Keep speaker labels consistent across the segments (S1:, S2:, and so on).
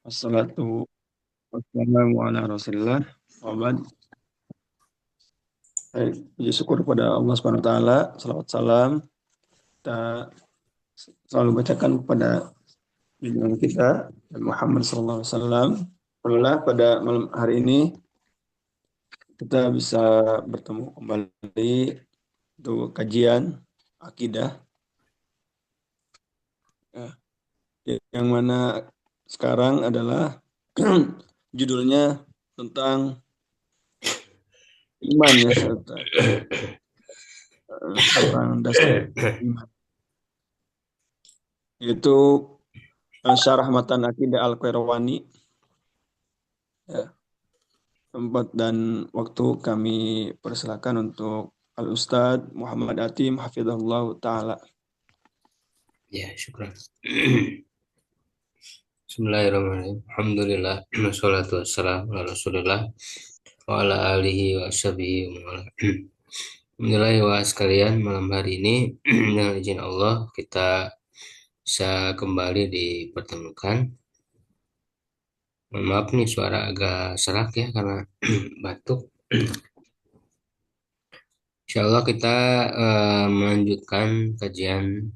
S1: Wassalatu wassalamu ala Rasulillah. Wabad. Baik, puji syukur kepada Allah Subhanahu wa taala. Salawat salam kita selalu bacakan kepada junjungan kita Nabi Muhammad sallallahu alaihi wasallam. Alhamdulillah pada malam hari ini kita bisa bertemu kembali untuk kajian akidah ya, yang mana sekarang adalah judulnya tentang iman ya serta tentang dasar iman. Itu Syarah Matan Aqidah Al-Qayrawani. Ya, tempat dan waktu kami persilakan untuk Al-Ustadz Muhammad Atim Hafizahullah Ta'ala.
S2: Ya, syukur. Bismillahirrahmanirrahim. Alhamdulillah. Wassalatu wassalamu ala Rasulillah wa ala alihi wa sahbihi wa man wala. Alhamdulillah wa sekalian, malam hari ini dengan izin Allah kita bisa kembali dipertemukan. Mohon maaf nih suara agak serak ya karena batuk. Insyaallah kita melanjutkan kajian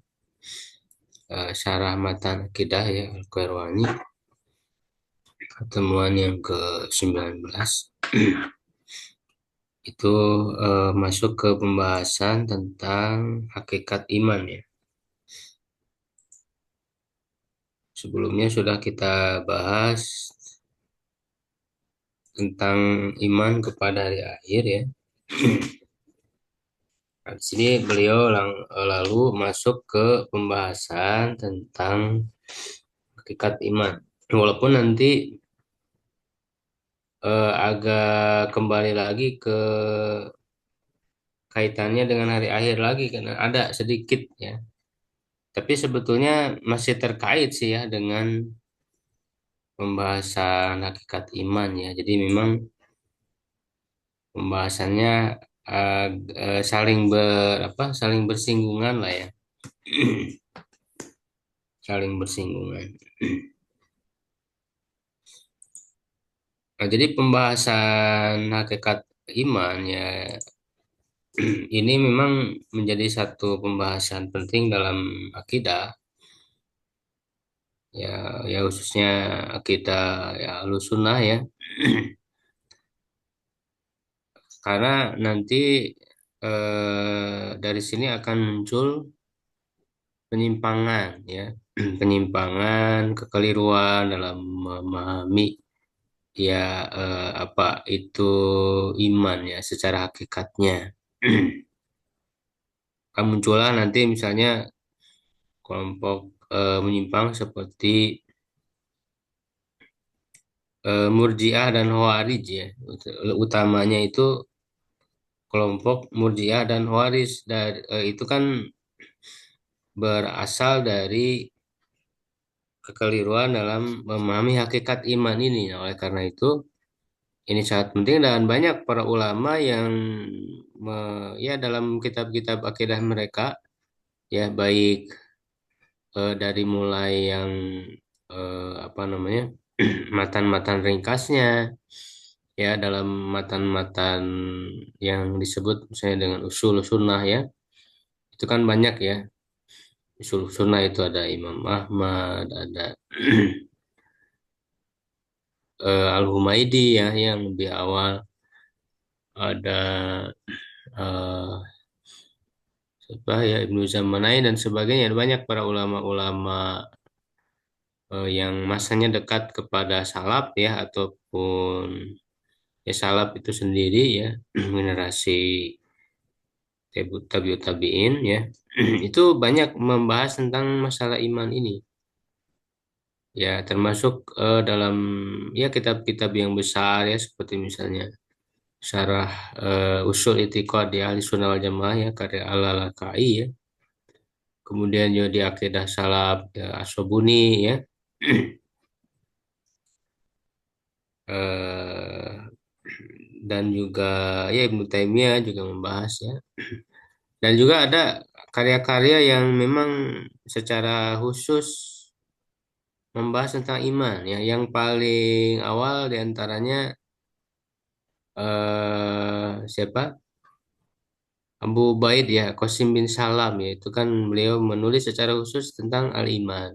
S2: syarah matan akidah ya Al-Qayrawani, pertemuan yang ke-19. Itu masuk ke pembahasan tentang hakikat iman ya. Sebelumnya sudah kita bahas tentang iman kepada hari akhir ya. Nah, di sini beliau lalu masuk ke pembahasan tentang hakikat iman. Walaupun nanti agak kembali lagi ke kaitannya dengan hari akhir lagi karena ada sedikit ya. Tapi sebetulnya masih terkait sih ya dengan pembahasan hakikat iman ya. Jadi memang pembahasannya saling bersinggungan lah ya. Saling bersinggungan. Nah, jadi pembahasan hakikat iman ya ini memang menjadi satu pembahasan penting dalam akidah ya, ya khususnya akidah ya Ahlussunnah ya. Karena nanti dari sini akan muncul penyimpangan ya, penyimpangan, kekeliruan dalam memahami ya apa itu iman ya secara hakikatnya. Akan muncullah nanti misalnya kelompok menyimpang seperti Murji'ah dan Khawarij ya. Utamanya itu kelompok Murji'ah dan Khawarij itu kan berasal dari kekeliruan dalam memahami hakikat iman ini. Nah, oleh karena itu, ini sangat penting dan banyak para ulama yang ya dalam kitab-kitab akidah mereka ya baik dari mulai yang apa namanya matan-matan ringkasnya ya dalam matan-matan yang disebut misalnya dengan usul sunnah ya itu kan banyak ya usul sunnah itu ada Imam Ahmad ada Al-Humaidi ya yang lebih awal ada eh siapa ya Ibnu Zamanai dan sebagainya. Ada banyak para ulama-ulama yang masanya dekat kepada salaf ya ataupun ya salaf itu sendiri ya generasi tabiut tabiin ya itu banyak membahas tentang masalah iman ini ya termasuk dalam ya kitab-kitab yang besar ya seperti misalnya Syarah Usul I'tiqad di Ahli Sunnah wal Jamaah ya karya Al-Lalakai ya. Kemudian juga di Aqidah Salaf ya, Asobuni ya. Eh, dan juga ya Ibnu Taimiyah juga membahas ya. Dan juga ada karya-karya yang memang secara khusus membahas tentang iman ya. Yang paling awal diantaranya siapa? Abu Ubaid ya, Qasim bin Salam ya. Itu kan beliau menulis secara khusus tentang al-iman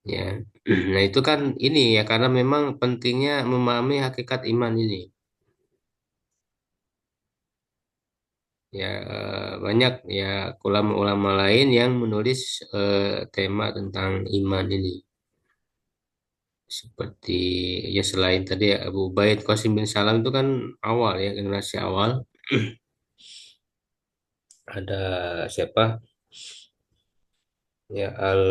S2: ya. Nah, itu kan ini ya karena memang pentingnya memahami hakikat iman ini. Ya banyak ya ulama-ulama lain yang menulis tema tentang iman ini. Seperti ya selain tadi ya, Abu Ubaid Qasim bin Salam itu kan awal ya generasi awal. Ada siapa ya Al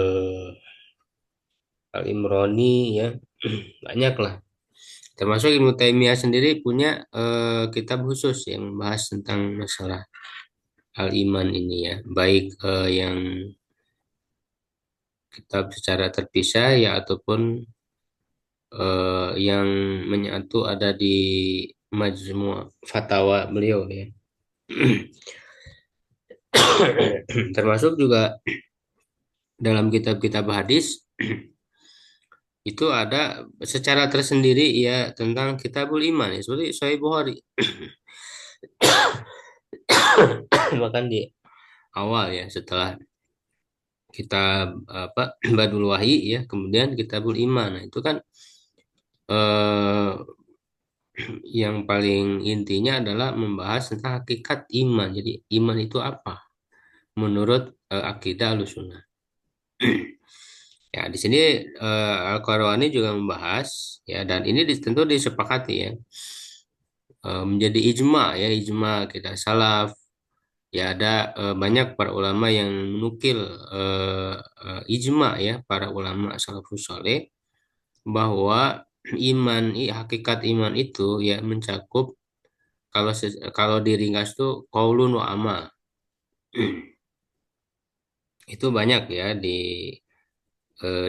S2: Imroni ya banyak lah. Termasuk Ibnu Taimiyah sendiri punya kitab khusus yang membahas tentang masalah al iman ini ya, baik yang kitab secara terpisah ya ataupun yang menyatu ada di Majmu' Fatawa beliau ya. Termasuk juga dalam kitab-kitab hadis itu ada secara tersendiri ya tentang kitabul iman ya seperti Sahih Bukhari. Bahkan di awal ya setelah kitab apa Badul Wahyi ya kemudian kitabul iman. Nah, itu kan eh, yang paling intinya adalah membahas tentang hakikat iman. Jadi iman itu apa menurut akidah Ahlussunnah. Ya, di sini Al-Qarwani juga membahas ya dan ini tentu disepakati ya menjadi ijma ya ijma kita salaf ya ada banyak para ulama yang menukil ijma ya para ulama salafus saleh bahwa hakikat iman itu ya mencakup kalau diringkas tuh qaulun wa amal. Itu banyak ya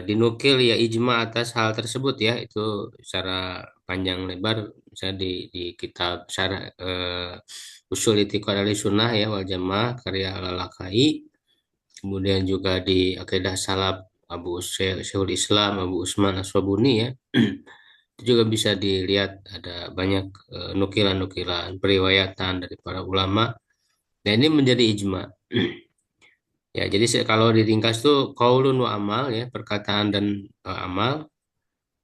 S2: dinukil ya ijma atas hal tersebut ya itu secara panjang lebar bisa di kitab syarah usul itiqad sunnah ya wal jamaah karya Al-Lalakai kemudian juga di akidah salaf Syekhul Islam Abu Usman As-Sabuni ya itu juga bisa dilihat ada banyak nukilan-nukilan periwayatan dari para ulama dan ini menjadi ijma. Ya, jadi kalau diringkas tuh qaulun wa amal ya, perkataan dan amal.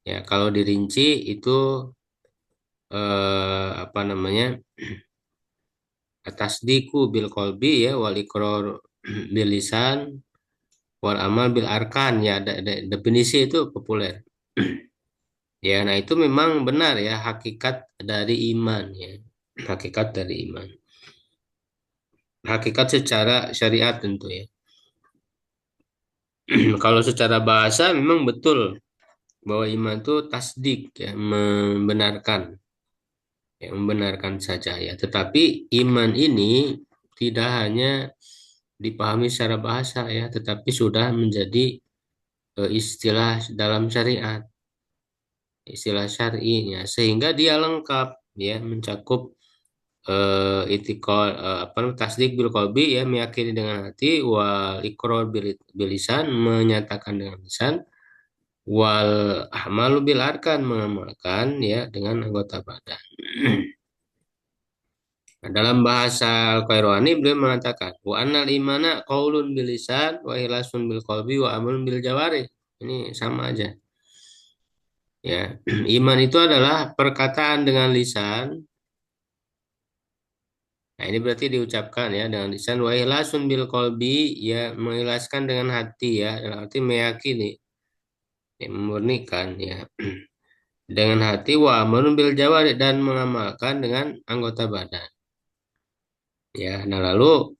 S2: Ya, kalau dirinci itu apa namanya? Tasdiku bil kolbi ya, wal iqrar bil lisan, wal amal bil arkan ya, ada definisi itu populer. Ya, nah itu memang benar ya, hakikat dari iman ya. Hakikat dari iman. Hakikat secara syariat tentu ya. Kalau secara bahasa memang betul bahwa iman itu tasdik ya, membenarkan saja ya. Tetapi iman ini tidak hanya dipahami secara bahasa ya, tetapi sudah menjadi istilah dalam syariat, istilah syar'inya sehingga dia lengkap ya, mencakup apa namanya tasdik bil qalbi ya meyakini dengan hati wal iqrar bil lisan menyatakan dengan lisan wal ahmalu bil arkan mengamalkan ya dengan anggota badan. Nah, dalam bahasa Al-Qairwani beliau mengatakan wa annal imana qaulun bil lisan wa ikhlasun bil qalbi wa amalun bil jawari. Ini sama aja. Ya, iman itu adalah perkataan dengan lisan. Nah, ini berarti diucapkan ya dengan lisan wa ikhlasun bil qalbi ya mengikhlaskan dengan hati ya dalam arti meyakini ya, memurnikan ya dengan hati wa amalun bil jawari dan mengamalkan dengan anggota badan. Ya, nah lalu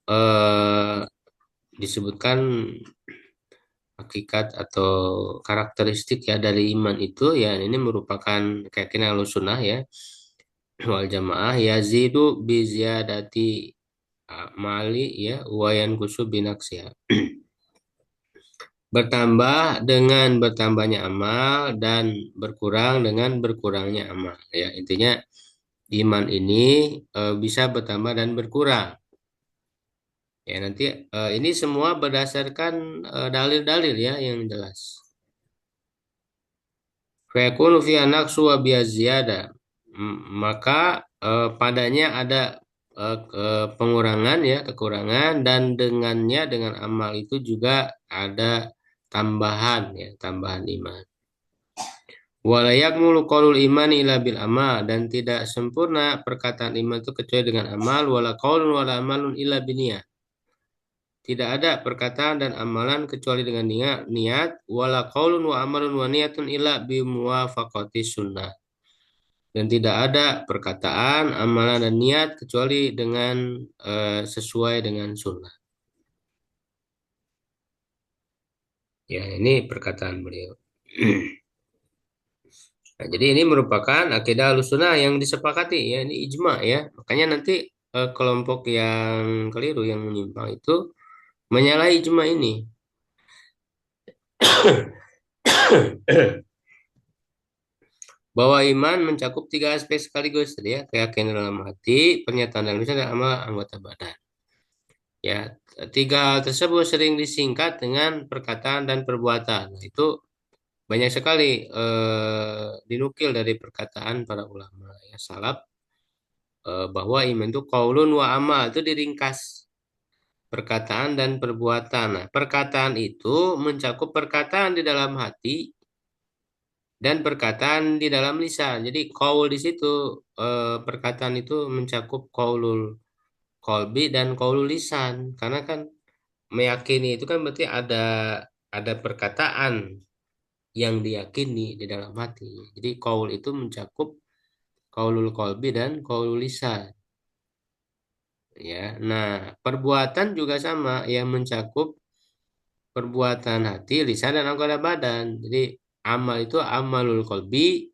S2: disebutkan hakikat atau karakteristik ya dari iman itu ya ini merupakan keyakinan Ahlussunnah ya wal jamaah yazidu bi ziyadati amali ya wa yanqusu binaksiha. Bertambah dengan bertambahnya amal dan berkurang dengan berkurangnya amal ya intinya iman ini bisa bertambah dan berkurang Ya, nanti ini semua berdasarkan dalil-dalil ya yang jelas. Fayakunu fi naqsu wa ziyada. Maka padanya ada pengurangan ya, kekurangan, dan dengannya dengan amal itu juga ada tambahan ya, tambahan iman. Wala yakmulu qaulul iman illa bil amal, dan tidak sempurna perkataan iman itu kecuali dengan amal. Wala qaulun wala amalun illa biniyah. Tidak ada perkataan dan amalan kecuali dengan niat, wala qaulun wa amalun wa niyatun illa bi muwafaqati sunnah. Dan tidak ada perkataan, amalan dan niat kecuali dengan sesuai dengan sunnah. Ya, ini perkataan beliau. Nah, jadi ini merupakan akidah Ahlussunnah yang disepakati ya, ini ijma ya. Makanya nanti kelompok yang keliru yang menyimpang itu menyalahi ijma ini. Bahwa iman mencakup tiga aspek sekaligus tadi ya, keyakinan dalam hati, pernyataan dalam lisan, dan amal anggota badan. Ya, tiga hal tersebut sering disingkat dengan perkataan dan perbuatan. Nah, itu banyak sekali dinukil dari perkataan para ulama ya salaf, bahwa iman itu qaulun wa amal, itu diringkas perkataan dan perbuatan. Nah, perkataan itu mencakup perkataan di dalam hati dan perkataan di dalam lisan. Jadi qaul di situ perkataan itu mencakup qaulul qalbi dan qaulul lisan. Karena kan meyakini itu kan berarti ada perkataan yang diyakini di dalam hati. Jadi qaul itu mencakup qaulul qalbi dan qaulul lisan. Ya. Nah, perbuatan juga sama yang mencakup perbuatan hati, lisan, dan anggota badan. Jadi amal itu amalul qalbi,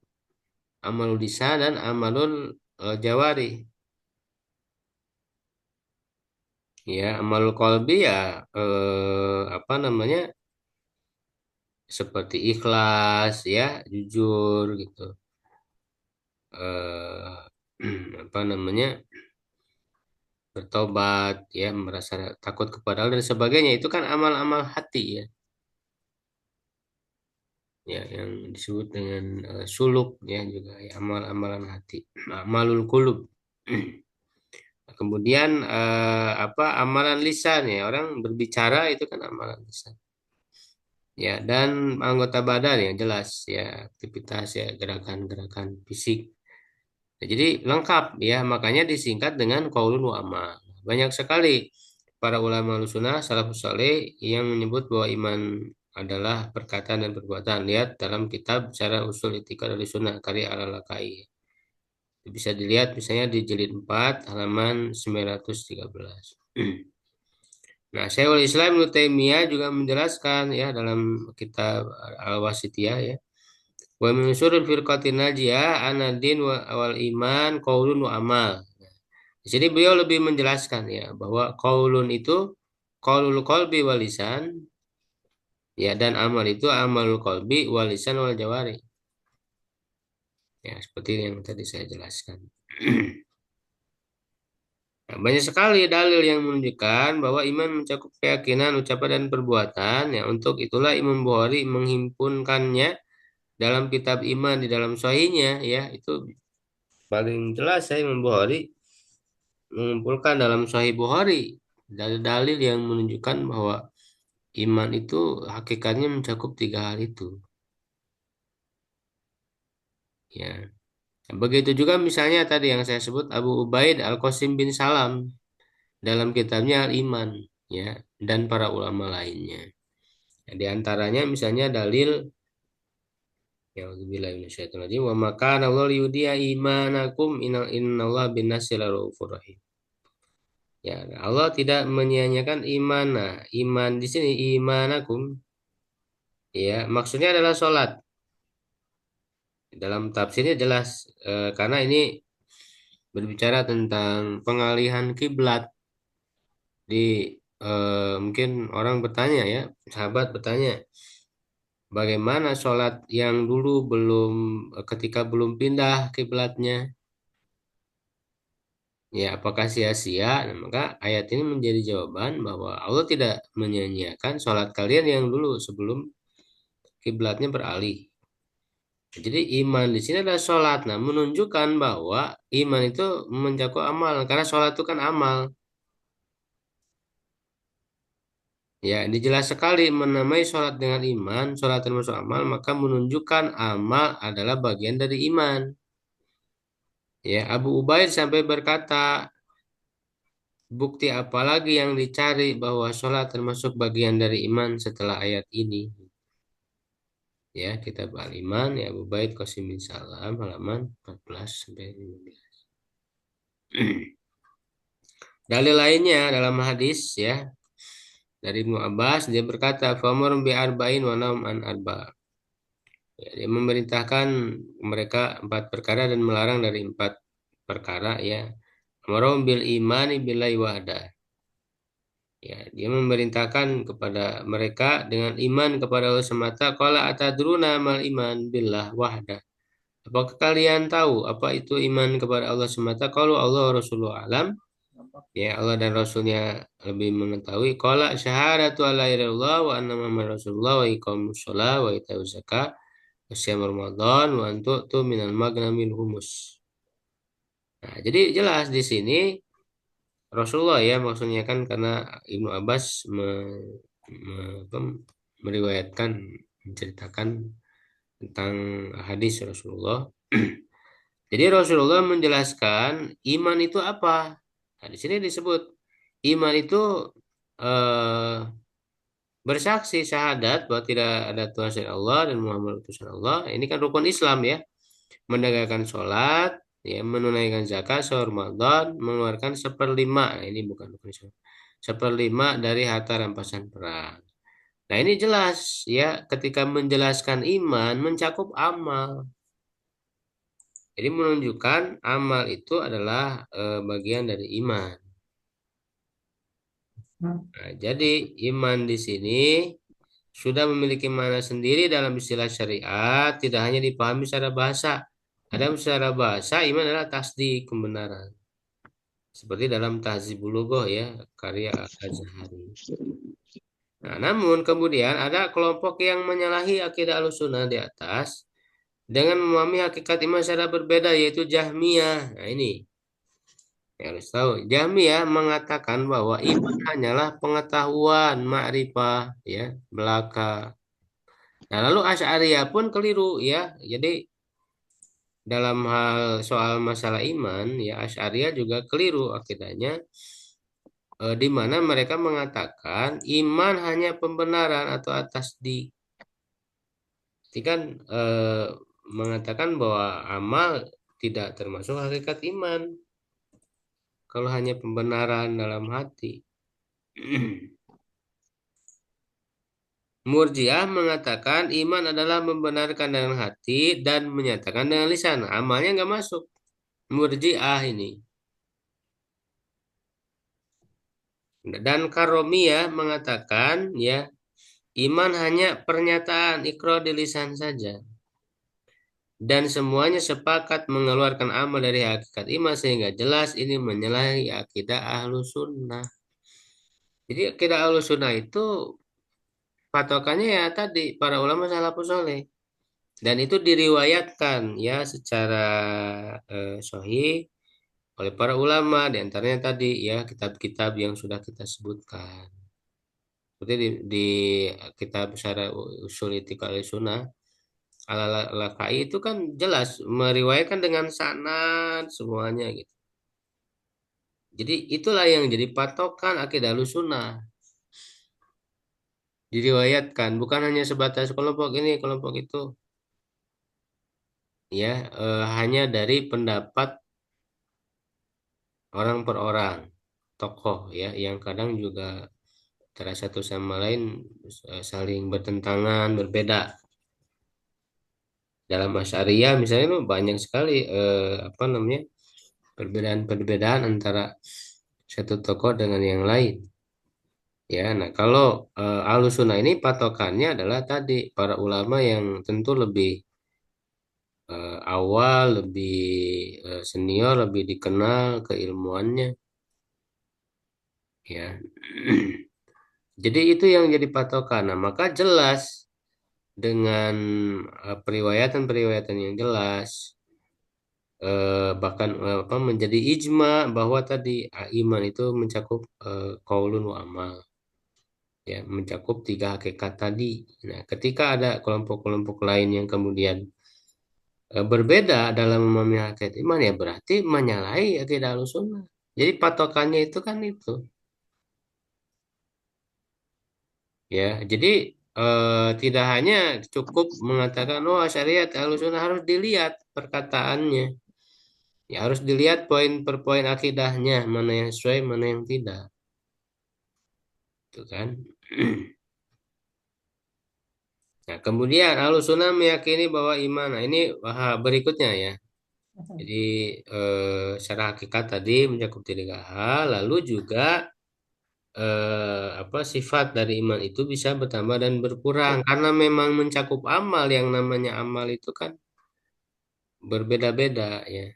S2: amalul lisan, dan amalul jawari. Ya, amalul qalbi ya apa namanya? Seperti ikhlas ya, jujur gitu. eh apa namanya? Bertobat ya, merasa takut kepada Allah dan sebagainya. Itu kan amal-amal hati ya. Ya, yang disebut dengan suluk ya juga ya, amal-amalan hati. Amalul qulub. Kemudian apa amalan lisan ya, orang berbicara itu kan amalan lisan. Ya, dan anggota badan ya jelas ya, aktivitas ya, gerakan-gerakan fisik. Nah, jadi lengkap ya, makanya disingkat dengan qaulun wa amal. Banyak sekali para ulama Ahlussunnah salafus saleh yang menyebut bahwa iman adalah perkataan dan perbuatan. Lihat dalam kitab Syarah Ushul I'tiqad Ahlussunnah karya Al-Lalakai. Bisa dilihat misalnya di jilid 4 halaman 913. Nah, Syekhul Islam Ibnu Taimiyah juga menjelaskan ya dalam kitab Al-Wasithiyah ya. Wa min usulil firqatin najiyah anadin wal iman qaulun wa amal. Di sini beliau lebih menjelaskan ya bahwa qaulun itu qaulul qalbi wal lisan ya, dan amal itu amalul qalbi wal lisan wal jawari. Ya, seperti yang tadi saya jelaskan. Nah, banyak sekali dalil yang menunjukkan bahwa iman mencakup keyakinan, ucapan, dan perbuatan. Ya, untuk itulah Imam Bukhari menghimpunkannya dalam kitab iman di dalam sahihnya. Ya, itu paling jelas saya Imam Bukhari mengumpulkan dalam Sahih Bukhari dalil-dalil yang menunjukkan bahwa iman itu hakikatnya mencakup tiga hal itu. Ya, begitu juga misalnya tadi yang saya sebut Abu Ubaid Al-Qasim bin Salam dalam kitabnya Al-Iman, ya, dan para ulama lainnya. Ya, di antaranya misalnya dalil ya auzubillahi minasyaitonir rajim wa maka Allah liyudiya imanakum innallaha bin-nasi laraufur rahim. Ya, Allah tidak menyia-nyiakan iman. Nah, iman di sini imanakum ya maksudnya adalah sholat. Dalam tafsirnya jelas karena ini berbicara tentang pengalihan kiblat di mungkin orang bertanya ya, sahabat bertanya, bagaimana sholat yang dulu belum ketika belum pindah kiblatnya? Ya, apakah sia-sia? Nah, maka ayat ini menjadi jawaban bahwa Allah tidak menyia-nyiakan sholat kalian yang dulu sebelum kiblatnya beralih. Jadi iman di sini adalah sholat. Nah, menunjukkan bahwa iman itu mencakup amal. Karena sholat itu kan amal. Ya, dijelas sekali menamai sholat dengan iman, sholat termasuk amal, maka menunjukkan amal adalah bagian dari iman. Ya, Abu Ubaid sampai berkata, bukti apa lagi yang dicari bahwa sholat termasuk bagian dari iman setelah ayat ini? Ya, kita Al-Iman, ya Abu Ubaid Qasim bin Salam, halaman 14 sampai 15. Dalil lainnya dalam hadis ya dari Ibnu Abbas dia berkata, "Famur bi arba'in wa naum an arba." Ya, dia memerintahkan mereka empat perkara dan melarang dari empat perkara ya. Amarum bil imani billahi wahda. Ya, dia memerintahkan kepada mereka dengan iman kepada Allah semata. Qala atadruna mal iman billah wahda. Apakah kalian tahu apa itu iman kepada Allah semata? Kalau Allah Rasulullah alam, ya Allah dan Rasulnya lebih mengetahui. Qala syahadatu alla ilaha illallah wa anna muhammadar rasulullah wa iqamus shalah wa ita'uz zakah wa siyam ramadan wa antu'tu minal maghnamil humus. Nah, jadi jelas di sini Rasulullah ya maksudnya kan karena Ibnu Abbas apa, meriwayatkan menceritakan tentang hadis Rasulullah. Jadi Rasulullah menjelaskan iman itu apa? Nah, di sini disebut iman itu eh, bersaksi syahadat bahwa tidak ada Tuhan selain Allah dan Muhammad utusan Allah. Ini kan rukun Islam ya. Menegakkan sholat, ya, menunaikan zakat sehari Ramadan, mengeluarkan seperlima. Nah, ini bukan rukun Islam. Seperlima dari harta rampasan perang. Nah, ini jelas ya ketika menjelaskan iman mencakup amal. Jadi menunjukkan amal itu adalah bagian dari iman. Nah, jadi iman di sini sudah memiliki makna sendiri dalam istilah syariat, tidak hanya dipahami secara bahasa. Ada secara bahasa, iman adalah tasdik, kebenaran. Seperti dalam Tahzibul Lughoh ya, karya Al-Azhari. Nah, namun kemudian ada kelompok yang menyalahi akidah Ahlussunnah di atas dengan memahami hakikat iman secara berbeda yaitu Jahmiyah. Nah, ini yang harus tahu. Jahmiyah mengatakan bahwa iman hanyalah pengetahuan, makrifah, ya, belaka. Nah, lalu Asy'ariyah pun keliru ya. Jadi dalam hal soal masalah iman, ya Asy'ariyah juga keliru akidahnya, di mana mereka mengatakan iman hanya pembenaran atau atas di, jadi kan mengatakan bahwa amal tidak termasuk hakikat iman kalau hanya pembenaran dalam hati. Murji'ah mengatakan iman adalah membenarkan dengan hati dan menyatakan dengan lisan. Amalnya nggak masuk. Murji'ah ini. Dan Karomiyah mengatakan ya iman hanya pernyataan ikrar di lisan saja. Dan semuanya sepakat mengeluarkan amal dari hakikat iman sehingga jelas ini menyalahi akidah ahlu sunnah. Jadi akidah ahlu sunnah itu patokannya ya tadi para ulama salafus soleh. Dan itu diriwayatkan ya secara sahih oleh para ulama di antaranya tadi ya kitab-kitab yang sudah kita sebutkan. Seperti di kitab Syarah Ushul I'tiqad Sunnah Al-Lakai itu kan jelas meriwayatkan dengan sanad semuanya gitu. Jadi itulah yang jadi patokan akidah Ahlussunnah. Diriwayatkan bukan hanya sebatas kelompok ini kelompok itu ya hanya dari pendapat orang per orang tokoh ya yang kadang juga antara satu sama lain saling bertentangan berbeda. Dalam Asy'ariyah misalnya itu banyak sekali apa namanya perbedaan-perbedaan antara satu tokoh dengan yang lain. Ya, nah kalau Ahlussunnah ini patokannya adalah tadi para ulama yang tentu lebih awal, lebih senior, lebih dikenal keilmuannya, ya. Jadi itu yang jadi patokan. Nah, maka jelas dengan periwayatan-periwayatan yang jelas, bahkan apa menjadi ijma bahwa tadi iman itu mencakup qaulun wa amal, ya, mencakup tiga hakikat tadi. Nah, ketika ada kelompok-kelompok lain yang kemudian berbeda dalam memahami hakikat iman, ya berarti menyalahi akidah Ahlussunnah. Jadi patokannya itu kan itu, ya. Jadi tidak hanya cukup mengatakan oh syariat Ahlussunnah, harus dilihat perkataannya. Ya harus dilihat poin per poin akidahnya, mana yang sesuai, mana yang tidak. Itu kan. Nah, kemudian Ahlussunnah meyakini bahwa iman. Nah, ini berikutnya ya. Jadi secara hakikat tadi mencakup tiga hal, lalu juga apa sifat dari iman itu bisa bertambah dan berkurang karena memang mencakup amal, yang namanya amal itu kan berbeda-beda ya,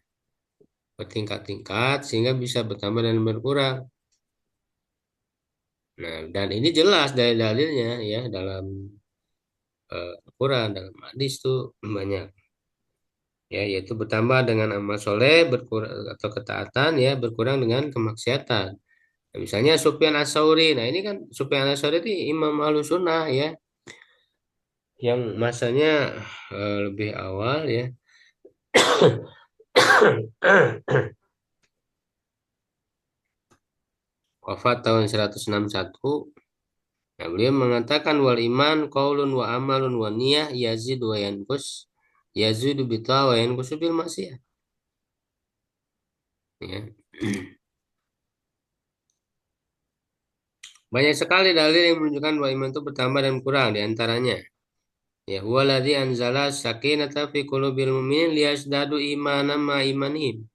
S2: bertingkat-tingkat sehingga bisa bertambah dan berkurang. Nah, dan ini jelas dari dalilnya ya dalam Al-Quran, dalam hadis tuh banyak ya, yaitu bertambah dengan amal soleh, berkurang atau ketaatan ya, berkurang dengan kemaksiatan. Nah, misalnya Sufyan Ats-Tsauri. Nah, ini kan Sufyan Ats-Tsauri itu Imam Ahlussunnah ya, yang masanya lebih awal ya. Wafat tahun 161. Nah, beliau mengatakan wal iman qaulun wa amalun wa niyah yazid wa yanqus, yazidu bi wa yanqusu bil maksiyah. Ya. Banyak sekali dalil yang menunjukkan bahwa iman itu bertambah dan kurang, di antaranya ya huwaladzi anzala sakinata fi qulubil mu'minin liyazdadu imanan ma imanihim.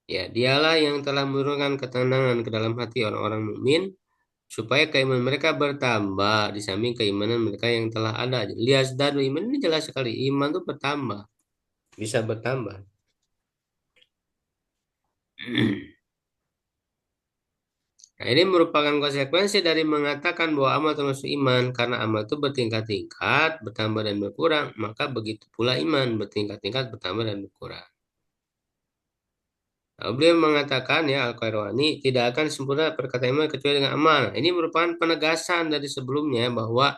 S2: Ya, dialah yang telah menurunkan ketenangan ke dalam hati orang-orang mukmin supaya keimanan mereka bertambah di samping keimanan mereka yang telah ada. Liyazdadu iman ini jelas sekali, iman itu bertambah, bisa bertambah. Nah, ini merupakan konsekuensi dari mengatakan bahwa amal termasuk iman, karena amal itu bertingkat-tingkat, bertambah dan berkurang, maka begitu pula iman bertingkat-tingkat, bertambah dan berkurang. Nah, beliau mengatakan ya Al-Qairwani tidak akan sempurna perkataan iman kecuali dengan amal. Ini merupakan penegasan dari sebelumnya bahwa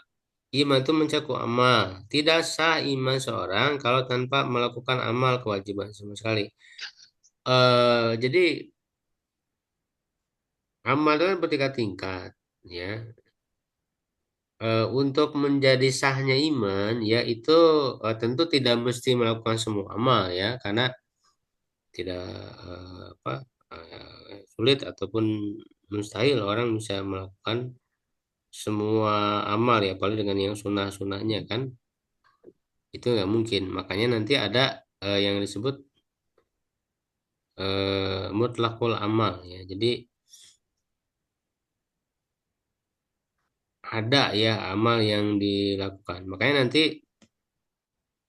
S2: iman itu mencakup amal. Tidak sah iman seorang kalau tanpa melakukan amal kewajiban sama sekali. Jadi amal itu kan bertingkat-tingkat, ya. Untuk menjadi sahnya iman, ya itu tentu tidak mesti melakukan semua amal ya, karena tidak apa sulit ataupun mustahil orang bisa melakukan semua amal ya, apalagi dengan yang sunnah-sunnahnya kan, itu nggak mungkin. Makanya nanti ada yang disebut mutlakul amal ya. Jadi ada ya amal yang dilakukan. Makanya nanti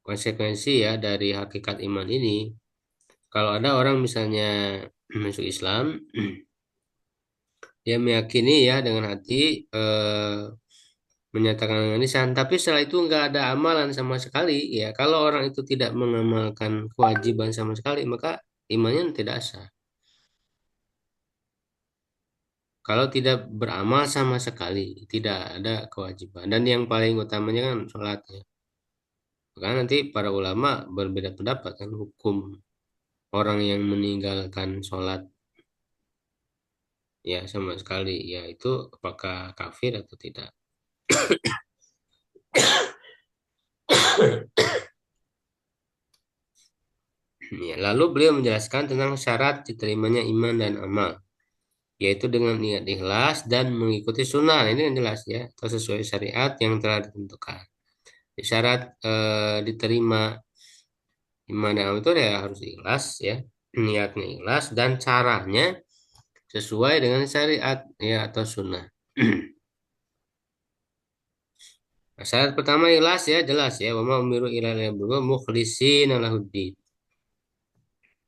S2: konsekuensi ya dari hakikat iman ini, kalau ada orang misalnya masuk Islam, dia meyakini ya dengan hati, menyatakan dengan lisan, tapi setelah itu nggak ada amalan sama sekali. Ya, kalau orang itu tidak mengamalkan kewajiban sama sekali, maka imannya tidak sah. Kalau tidak beramal sama sekali, tidak ada kewajiban. Dan yang paling utamanya kan sholat ya. Karena nanti para ulama berbeda pendapat kan hukum orang yang meninggalkan sholat ya sama sekali, ya itu apakah kafir atau tidak. Ya, lalu beliau menjelaskan tentang syarat diterimanya iman dan amal, yaitu dengan niat ikhlas dan mengikuti sunnah. Nah, ini yang jelas ya, atau sesuai syariat yang telah ditentukan. Syarat diterima iman dan amal itu ya harus ikhlas ya, niatnya ikhlas dan caranya sesuai dengan syariat ya atau sunnah. Nah, syarat pertama ikhlas ya, jelas ya. Wa ma umiru illa liya'budu mukhlishina lahuddin.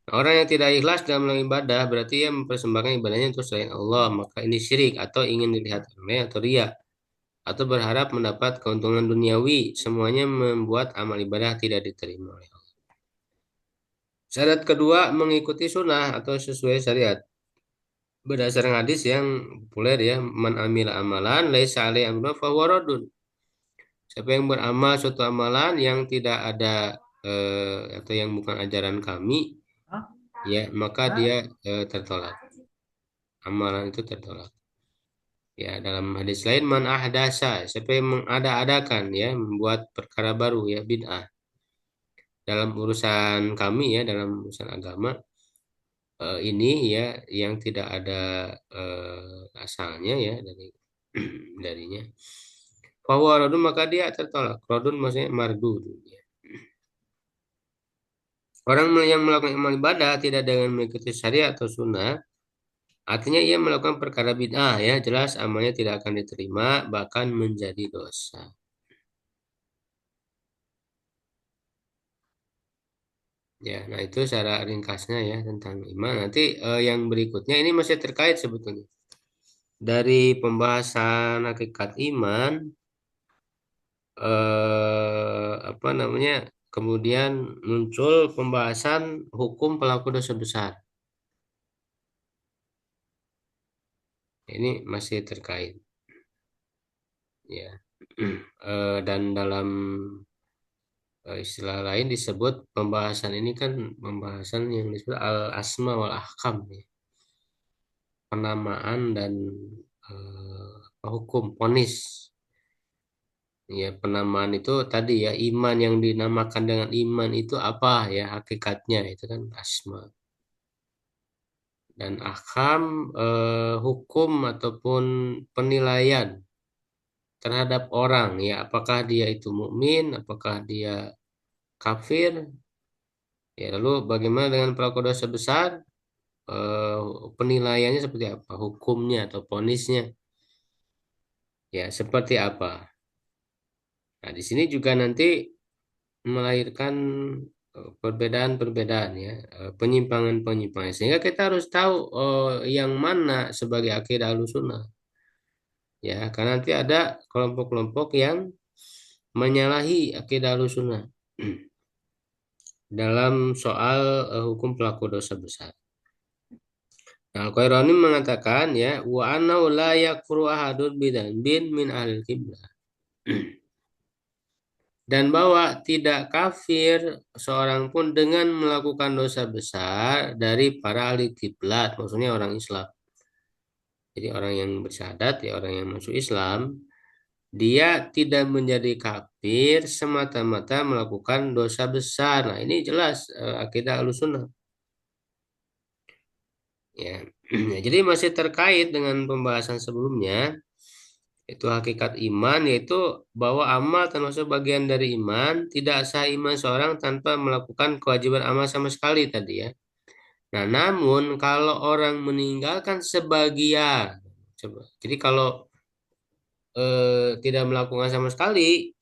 S2: Nah, orang yang tidak ikhlas dalam melakukan ibadah berarti ia mempersembahkan ibadahnya untuk selain Allah, maka ini syirik atau ingin dilihat oleh atau riya atau berharap mendapat keuntungan duniawi. Semuanya membuat amal ibadah tidak diterima oleh Allah. Syarat kedua mengikuti sunnah atau sesuai syariat. Berdasarkan hadis yang populer ya, man amila amalan laisa alaihi amruna fahuwa raddun. Siapa yang beramal suatu amalan yang tidak ada atau yang bukan ajaran kami, ya maka dia tertolak. Amalan itu tertolak. Ya, dalam hadis lain man ahdasa, siapa yang mengada-adakan ya, membuat perkara baru ya, bid'ah dalam urusan kami ya, dalam urusan agama ini ya yang tidak ada asalnya ya dari darinya. Bahwa rodun maka dia tertolak. Rodun maksudnya mardud. Ya. Orang yang melakukan amal ibadah tidak dengan mengikuti syariat atau sunnah, artinya ia melakukan perkara bid'ah ya, jelas amalnya tidak akan diterima, bahkan menjadi dosa. Ya, nah itu secara ringkasnya ya tentang iman. Nanti yang berikutnya ini masih terkait sebetulnya. Dari pembahasan hakikat iman, apa namanya? Kemudian muncul pembahasan hukum pelaku dosa besar. Ini masih terkait ya. Dan dalam istilah lain disebut pembahasan ini kan pembahasan yang disebut al asma wal ahkam ya. Penamaan dan hukum ponis. Ya, penamaan itu tadi ya iman yang dinamakan dengan iman itu apa ya hakikatnya itu kan asma dan ahkam hukum ataupun penilaian terhadap orang ya apakah dia itu mukmin apakah dia kafir ya lalu bagaimana dengan pelaku dosa besar eh, penilaiannya seperti apa hukumnya atau ponisnya ya seperti apa. Nah di sini juga nanti melahirkan perbedaan-perbedaan ya, penyimpangan-penyimpangan. Sehingga kita harus tahu yang mana sebagai akidah Ahlussunnah ya, karena nanti ada kelompok-kelompok yang menyalahi akidah Ahlussunnah dalam soal hukum pelaku dosa besar. Nah, Al-Qairani mengatakan ya, wa annahu la yakfuru ahadun bidzambin min ahlil qiblah. Dan bahwa tidak kafir seorang pun dengan melakukan dosa besar dari para ahli kiblat, maksudnya orang Islam. Jadi orang yang bersyahadat, ya orang yang masuk Islam, dia tidak menjadi kafir semata-mata melakukan dosa besar. Nah, ini jelas akidah Ahlussunnah. Ya. Nah, jadi masih terkait dengan pembahasan sebelumnya, itu hakikat iman yaitu bahwa amal termasuk bagian dari iman, tidak sah iman seorang tanpa melakukan kewajiban amal sama sekali tadi ya. Nah, namun kalau orang meninggalkan sebagian, coba. Jadi kalau tidak melakukan sama sekali,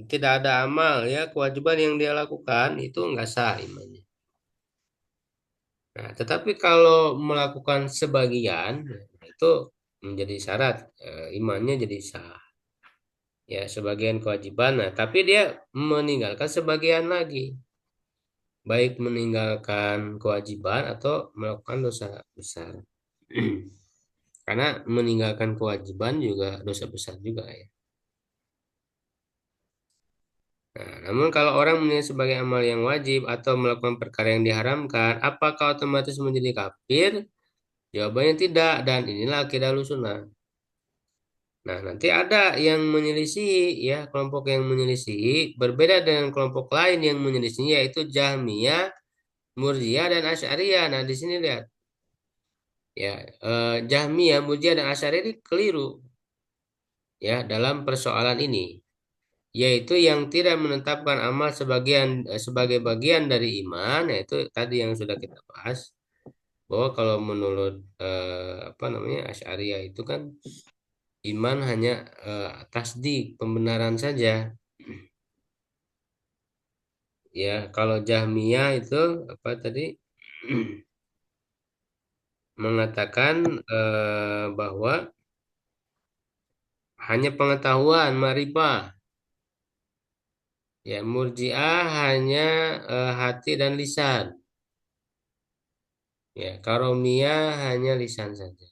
S2: tidak ada amal ya, kewajiban yang dia lakukan itu nggak sah imannya. Nah, tetapi kalau melakukan sebagian, nah, itu menjadi syarat imannya jadi sah. Ya sebagian kewajiban nah tapi dia meninggalkan sebagian lagi baik meninggalkan kewajiban atau melakukan dosa besar karena meninggalkan kewajiban juga dosa besar juga ya. Nah, namun kalau orang menilai sebagai amal yang wajib atau melakukan perkara yang diharamkan apakah otomatis menjadi kafir? Jawabannya tidak dan inilah akidah Ahlussunnah. Nah, nanti ada yang menyelisih ya, kelompok yang menyelisih berbeda dengan kelompok lain yang menyelisih yaitu Jahmiyah, Murji'ah dan Asy'ariyah. Nah, di sini lihat ya, Jahmiyah, Murji'ah dan Asy'ariyah ini keliru ya dalam persoalan ini, yaitu yang tidak menetapkan amal sebagai bagian dari iman, yaitu tadi yang sudah kita bahas bahwa kalau menurut apa namanya Asy'ariyah itu kan Iman hanya tasdik, pembenaran saja. Ya, kalau Jahmiyah itu apa tadi? Mengatakan bahwa hanya pengetahuan, marifah. Ya, Murji'ah hanya hati dan lisan. Ya, Karomiyah hanya lisan saja.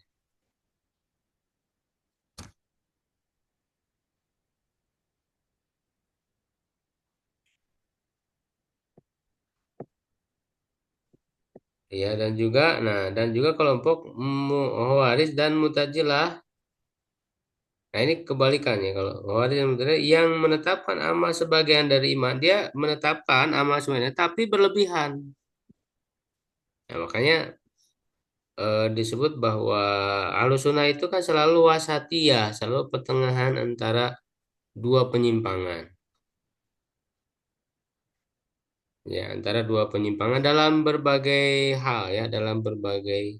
S2: Ya, dan juga kelompok Khawarij dan Mu'tazilah. Nah, ini kebalikannya kalau Khawarij dan Mu'tazilah yang menetapkan amal sebagian dari iman, dia menetapkan amal sebagian tapi berlebihan. Nah, makanya disebut bahwa Ahlussunnah itu kan selalu wasatiyah, selalu pertengahan antara dua penyimpangan. Ya, antara dua penyimpangan dalam berbagai hal ya, dalam berbagai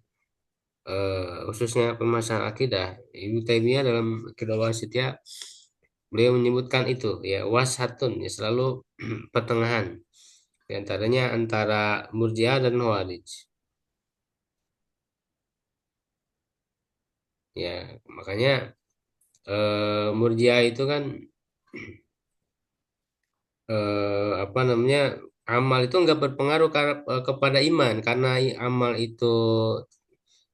S2: khususnya permasalahan akidah. Ibnu Taimiyah dalam Akidah Wasitiyah beliau menyebutkan itu ya wasatun ya selalu pertengahan di antaranya antara Murji'ah dan Khawarij. Ya, makanya Murji'ah itu kan apa namanya amal itu nggak berpengaruh kepada iman karena amal itu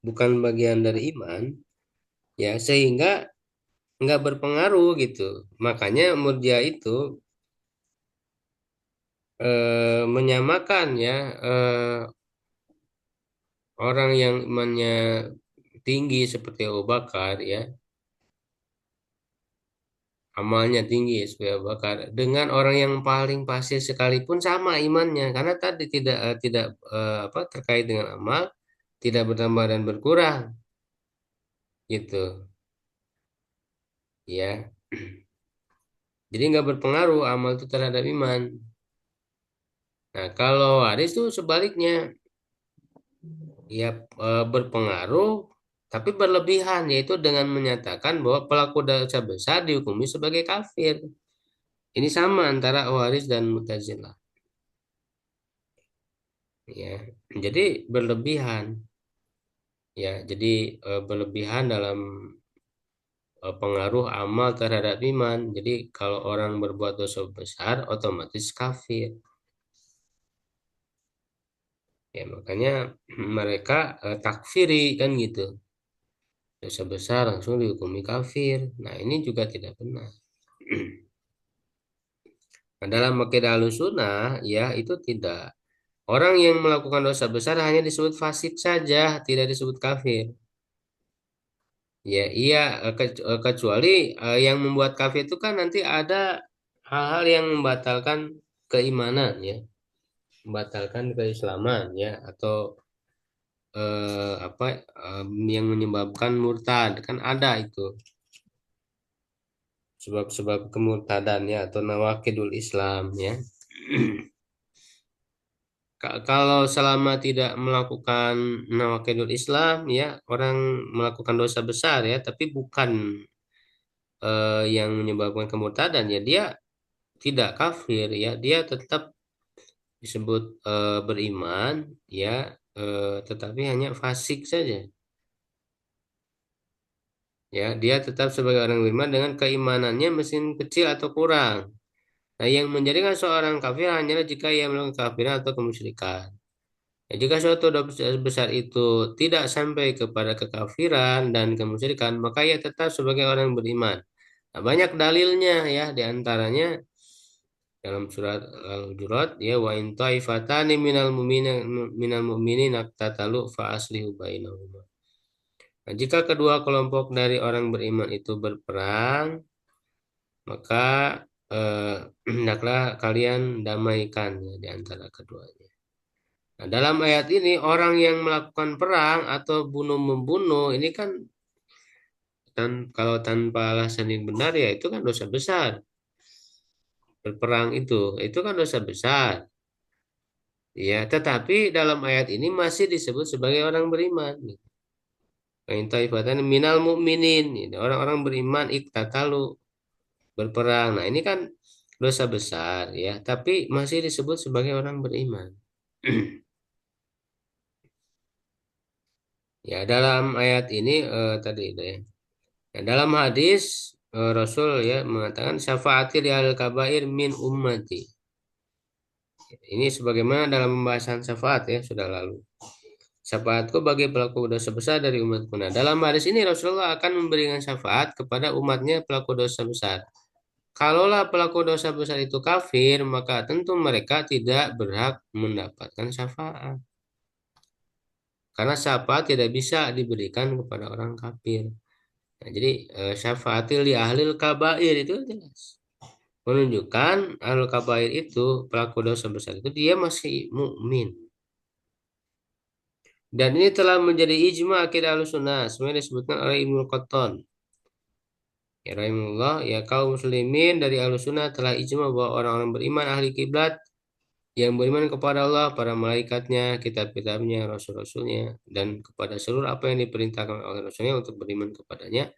S2: bukan bagian dari iman ya sehingga nggak berpengaruh gitu. Makanya Murji'ah itu menyamakan ya orang yang imannya tinggi seperti Abu Bakar ya, amalnya tinggi seperti Abu Bakar dengan orang yang paling fasik sekalipun sama imannya karena tadi tidak apa terkait dengan amal, tidak bertambah dan berkurang gitu ya. Jadi nggak berpengaruh amal itu terhadap iman. Nah, kalau hadis itu sebaliknya ya berpengaruh tapi berlebihan yaitu dengan menyatakan bahwa pelaku dosa besar dihukumi sebagai kafir. Ini sama antara Khawarij dan Mu'tazilah. Ya, jadi berlebihan. Ya, jadi berlebihan dalam pengaruh amal terhadap iman. Jadi kalau orang berbuat dosa besar, otomatis kafir. Ya, makanya mereka takfiri kan gitu. Dosa besar langsung dihukumi kafir. Nah, ini juga tidak benar. Nah, dalam akidah Ahlussunnah ya itu tidak. Orang yang melakukan dosa besar hanya disebut fasik saja, tidak disebut kafir. Ya, iya, kecuali yang membuat kafir itu kan nanti ada hal-hal yang membatalkan keimanan ya, membatalkan keislaman ya, atau apa yang menyebabkan murtad kan ada itu sebab-sebab kemurtadan ya atau nawakidul Islam ya. Kalau selama tidak melakukan nawakidul Islam ya orang melakukan dosa besar ya, tapi bukan yang menyebabkan kemurtadan ya dia tidak kafir ya dia tetap disebut beriman ya tetapi hanya fasik saja ya dia tetap sebagai orang beriman dengan keimanannya mesin kecil atau kurang. Nah yang menjadikan seorang kafir hanyalah jika ia melakukan kafiran atau kemusyrikan. Ya, jika suatu dosa besar itu tidak sampai kepada kekafiran dan kemusyrikan maka ia tetap sebagai orang beriman. Nah, banyak dalilnya ya diantaranya dalam surat Al-Hujurat ya wa in taifatani minal mu'minin iqtatalu fa aslihu bainahuma. Nah, jika kedua kelompok dari orang beriman itu berperang, maka eh, hendaklah kalian damaikan ya, di antara keduanya. Nah, dalam ayat ini orang yang melakukan perang atau bunuh membunuh ini kan kalau tanpa alasan yang benar ya itu kan dosa besar. Berperang itu kan dosa besar. Ya, tetapi dalam ayat ini masih disebut sebagai orang beriman. Wa in taifatan minal mu'minin, gitu. Orang-orang beriman iktatalu, berperang. Nah, ini kan dosa besar ya, tapi masih disebut sebagai orang beriman. Ya, dalam ayat ini tadi itu ya. Nah, dalam hadis Rasul ya mengatakan syafaati li ahli kabair min ummati. Ini sebagaimana dalam pembahasan syafaat ya sudah lalu. Syafaatku bagi pelaku dosa besar dari umatku. Nah, dalam hadis ini Rasulullah akan memberikan syafaat kepada umatnya pelaku dosa besar. Kalaulah pelaku dosa besar itu kafir, maka tentu mereka tidak berhak mendapatkan syafaat. Karena syafaat tidak bisa diberikan kepada orang kafir. Nah, jadi syafaatil li ahlil kabair itu jelas. Menunjukkan ahlul kabair itu pelaku dosa besar itu dia masih mukmin. Dan ini telah menjadi ijma akidah Ahlussunnah, sebenarnya disebutkan oleh Ibnu Qattan. Ya rahimahullah, ya kaum muslimin dari Ahlussunnah telah ijma bahwa orang-orang beriman ahli kiblat yang beriman kepada Allah, para malaikatnya, kitab-kitabnya, rasul-rasulnya, dan kepada seluruh apa yang diperintahkan oleh Rasulnya untuk beriman kepadanya,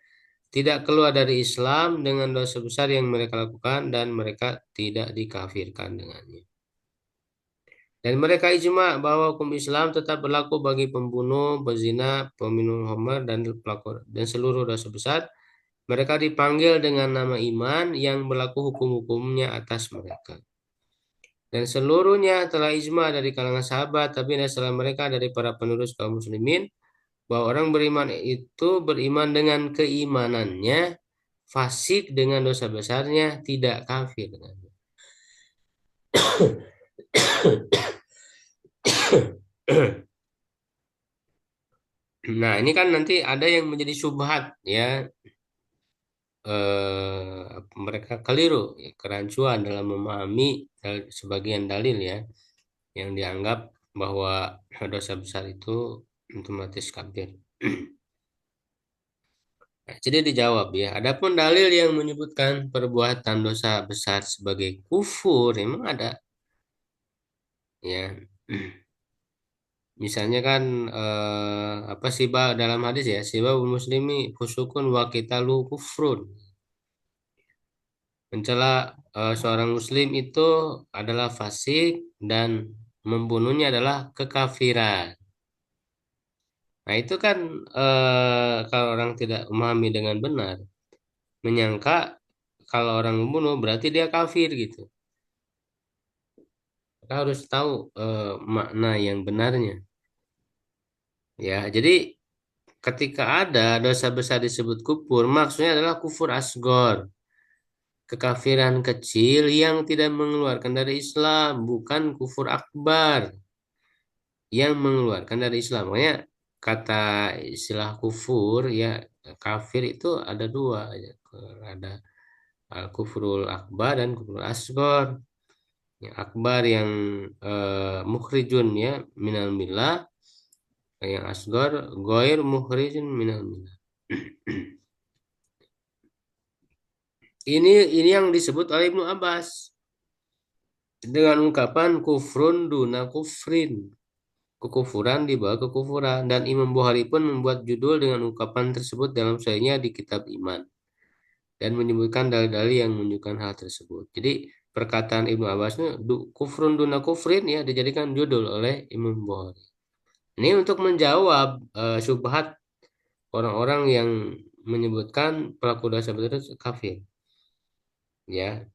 S2: tidak keluar dari Islam dengan dosa besar yang mereka lakukan dan mereka tidak dikafirkan dengannya. Dan mereka ijma bahwa hukum Islam tetap berlaku bagi pembunuh, pezina, peminum khamr dan pelaku dan seluruh dosa besar. Mereka dipanggil dengan nama iman yang berlaku hukum-hukumnya atas mereka. Dan seluruhnya telah ijma dari kalangan sahabat, tapi setelah mereka dari para penerus kaum muslimin, bahwa orang beriman itu beriman dengan keimanannya, fasik dengan dosa besarnya, tidak kafir dengannya. Nah, ini kan nanti ada yang menjadi syubhat ya, mereka keliru, ya, kerancuan dalam memahami sebagian dalil ya, yang dianggap bahwa dosa besar itu otomatis kafir. Nah, jadi dijawab ya, adapun dalil yang menyebutkan perbuatan dosa besar sebagai kufur memang ada ya. Misalnya kan apa sih dalam hadis ya, siba muslimi fusukun wa qitalu kufrun. Mencela seorang muslim itu adalah fasik dan membunuhnya adalah kekafiran. Nah, itu kan kalau orang tidak memahami dengan benar, menyangka kalau orang membunuh berarti dia kafir gitu. Kita harus tahu makna yang benarnya. Ya, jadi ketika ada dosa besar disebut kufur, maksudnya adalah kufur asgor, kekafiran kecil yang tidak mengeluarkan dari Islam, bukan kufur akbar yang mengeluarkan dari Islam. Makanya kata istilah kufur ya, kafir itu ada dua, ya. Ada al kufrul akbar dan kufrul asgor. Yang akbar yang mukhrijun ya minal millah, yang asgor goir mukhrijun minal millah. Ini yang disebut oleh Ibnu Abbas dengan ungkapan kufrun duna kufrin, kekufuran di bawah kekufuran. Dan Imam Bukhari pun membuat judul dengan ungkapan tersebut dalam sahihnya di kitab iman dan menyebutkan dalil-dalil yang menunjukkan hal tersebut. Jadi perkataan Ibnu Abbas itu kufrun duna kufrin ya dijadikan judul oleh Imam Bukhari. Ini untuk menjawab syubhat orang-orang yang menyebutkan pelaku dosa besar itu kafir. Ya,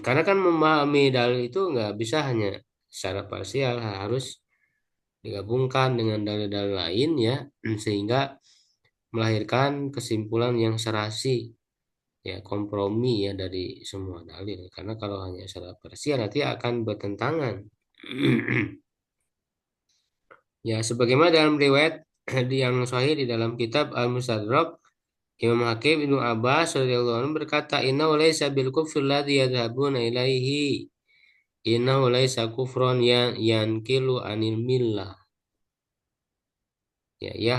S2: karena kan memahami dalil itu nggak bisa hanya secara parsial, harus digabungkan dengan dalil-dalil lain ya, sehingga melahirkan kesimpulan yang serasi ya, kompromi ya dari semua dalil. Karena kalau hanya secara parsial nanti akan bertentangan. Ya, sebagaimana dalam riwayat yang sahih di dalam kitab Al-Mustadrak, Imam Hakim Ibnu Abbas radhiyallahu anhu berkata, "Inna laisa bil kufri alladhi yadhhabuna ilaihi. Inna laisa kufron yankilu anil millah." Ya, ya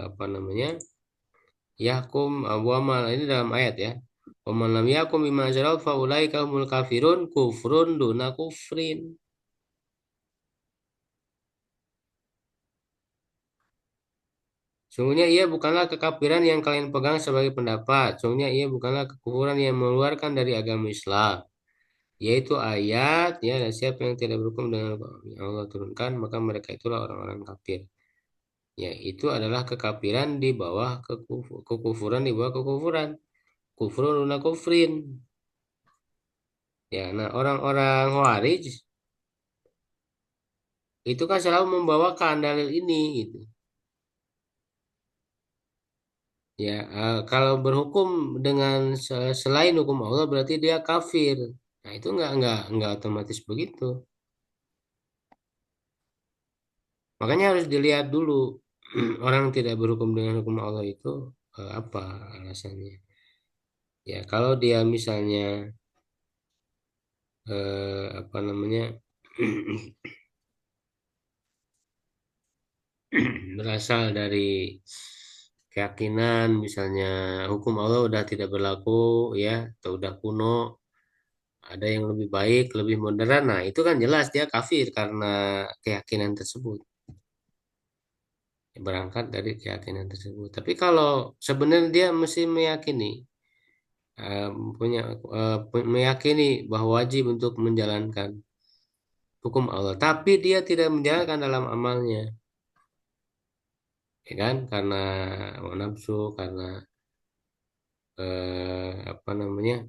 S2: apa namanya? Yahkum awamal ini dalam ayat ya. Wa man lam yakum bima anzala fa ulaika humul kafirun kufrun duna kufrin. Sungguhnya ia bukanlah kekafiran yang kalian pegang sebagai pendapat. Sungguhnya ia bukanlah kekufuran yang mengeluarkan dari agama Islam. Yaitu ayat, ya, dan siapa yang tidak berhukum dengan apa yang Allah turunkan, maka mereka itulah orang-orang kafir. Ya, itu adalah kekafiran di bawah kekufuran di bawah kekufuran. Kufrun duna kufrin. Ya, nah orang-orang Khawarij itu kan selalu membawakan dalil ini gitu. Ya, kalau berhukum dengan selain hukum Allah berarti dia kafir. Nah, itu nggak otomatis begitu. Makanya harus dilihat dulu orang tidak berhukum dengan hukum Allah itu apa alasannya. Ya, kalau dia misalnya apa namanya berasal dari keyakinan misalnya hukum Allah udah tidak berlaku ya atau udah kuno ada yang lebih baik lebih modern nah itu kan jelas dia kafir karena keyakinan tersebut berangkat dari keyakinan tersebut tapi kalau sebenarnya dia mesti meyakini eh, punya meyakini bahwa wajib untuk menjalankan hukum Allah tapi dia tidak menjalankan dalam amalnya ya kan karena hawa nafsu karena apa namanya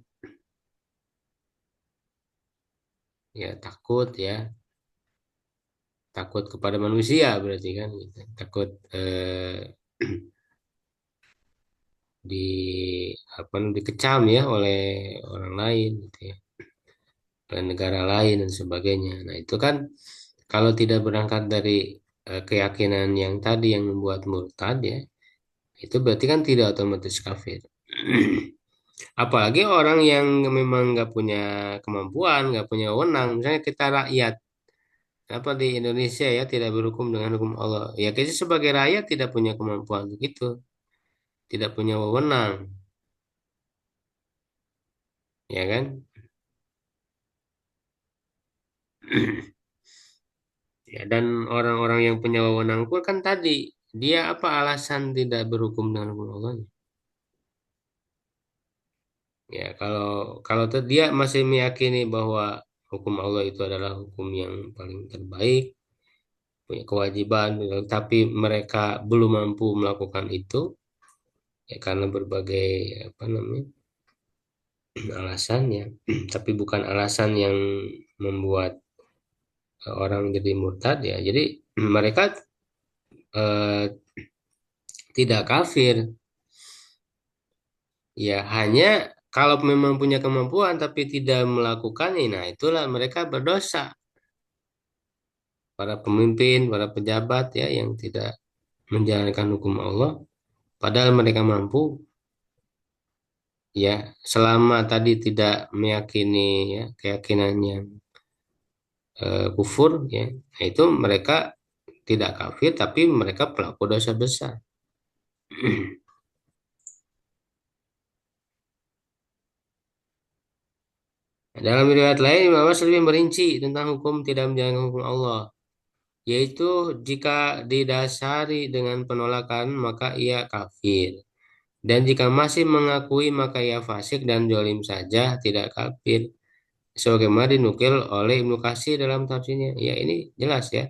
S2: ya takut ya takut kepada manusia berarti kan gitu. Takut di apa namanya dikecam ya oleh orang lain gitu ya oleh negara lain dan sebagainya nah itu kan kalau tidak berangkat dari keyakinan yang tadi yang membuat murtad ya itu berarti kan tidak otomatis kafir apalagi orang yang memang nggak punya kemampuan nggak punya wewenang misalnya kita rakyat apa di Indonesia ya tidak berhukum dengan hukum Allah. Ya kita sebagai rakyat tidak punya kemampuan begitu, tidak punya wewenang, ya kan? Ya dan orang-orang yang punya wewenang pun kan tadi dia apa alasan tidak berhukum dengan hukum Allah? Ya kalau dia masih meyakini bahwa hukum Allah itu adalah hukum yang paling terbaik, punya kewajiban, tapi mereka belum mampu melakukan itu, ya karena berbagai apa namanya alasannya, tapi bukan alasan yang membuat orang jadi murtad ya. Jadi mereka eh, tidak kafir, ya hanya kalau memang punya kemampuan tapi tidak melakukannya, nah itulah mereka berdosa. Para pemimpin, para pejabat ya yang tidak menjalankan hukum Allah, padahal mereka mampu, ya selama tadi tidak meyakini ya keyakinan yang kufur ya, nah, itu mereka tidak kafir tapi mereka pelaku dosa besar. Dalam riwayat lain Imam Abbas lebih merinci tentang hukum tidak menjalankan hukum Allah, yaitu jika didasari dengan penolakan maka ia kafir. Dan jika masih mengakui maka ia fasik dan zalim saja tidak kafir. Sebagaimana dinukil oleh Ibnu Katsir dalam tafsirnya. Ya ini jelas ya.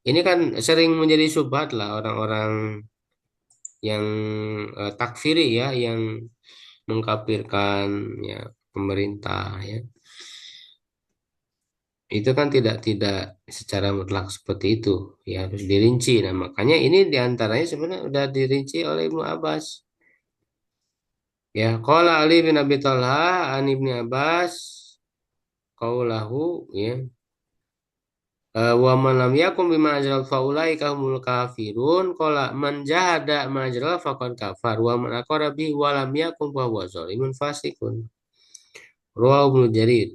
S2: Ini kan sering menjadi subhat lah orang-orang yang takfiri ya, yang mengkafirkan ya pemerintah ya. Itu kan tidak secara mutlak seperti itu, ya harus dirinci. Nah, makanya ini diantaranya sebenarnya sudah dirinci oleh Ibnu Abbas. Ya, qala Ali bin Abi Thalha an Ibnu Abbas qaulahu ya wa man lam yakum bima ajral faulai kahumul kafirun qala man jahada ma ajral faqad kafar wa man aqara bi wa lam yakum fa huwa zalimun fasikun rawahu Ibnu Jarir.